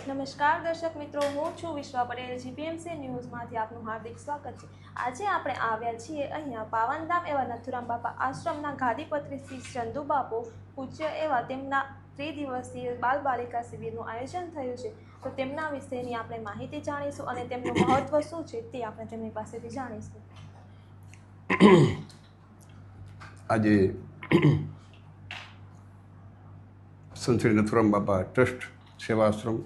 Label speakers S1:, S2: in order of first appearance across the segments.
S1: નમસ્કાર દર્શક મિત્રો, હું છું વિશ્વા પટેલ. જીપીએમસી ન્યૂઝમાંથી આપનું હાર્દિક સ્વાગત છે. આજે આપણે આવ્યા છીએ અહીંયા પાવનધામ એવા નથુરામ બાપા આશ્રમના ગાદીપત્રી શ્રી ચંદુ બાપુ પૂજ્ય એવા તેમના ત્રિદિવસીય બાલ બાલિકા શિબિરનું આયોજન થયું છે. તો તેમના વિશેની આપણે માહિતી જાણીશું અને તેમનું મહત્વ શું છે તે આપણે તેમની પાસેથી જાણીશું.
S2: આજે સંત શ્રી નથુરામ બાપા ટ્રસ્ટ સેવાશ્રમ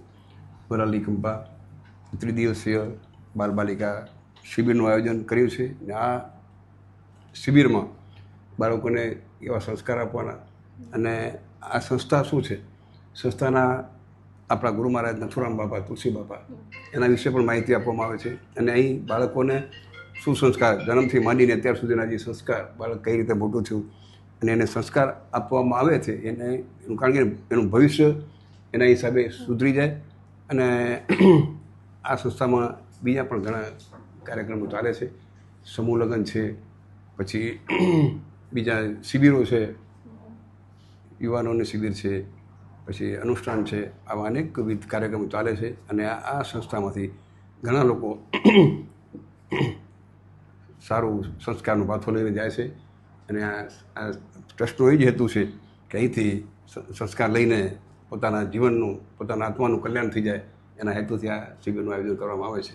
S2: વરાલી કંપા ત્રિદિવસીય બાલ બાલિકા શિબિરનું આયોજન કર્યું છે. આ શિબિરમાં બાળકોને એવા સંસ્કાર આપવાના અને આ સંસ્થા શું છે, સંસ્થાના આપણા ગુરુ મહારાજ નથુરામ બાપા તુલસી બાપા એના વિશે પણ માહિતી આપવામાં આવે છે. અને અહીં બાળકોને શું સંસ્કાર જન્મથી માંડીને અત્યાર સુધીના જે સંસ્કાર બાળક કઈ રીતે મોટું થયું અને એને સંસ્કાર આપવામાં આવે છે એનું કારણ કે એનું ભવિષ્ય એના હિસાબે સુધરી જાય. અને આ સંસ્થામાં બીજા પણ ઘણા કાર્યક્રમો ચાલે છે. સમૂહ લગ્ન છે, પછી બીજા શિબિરો છે, યુવાનોની શિબિર છે, પછી અનુષ્ઠાન છે. આવા અનેકવિધ કાર્યક્રમો ચાલે છે. અને આ સંસ્થામાંથી ઘણા લોકો સારું સંસ્કારનો પાથો લઈને જાય છે. અને આ ટ્રસ્ટનો એ જ હેતુ છે કે અહીંથી સંસ્કાર લઈને પોતાના જીવનનું, પોતાના આત્માનું કલ્યાણ થઈ જાય, એના હેતુથી આ શિબિરનું આયોજન કરવામાં આવે છે.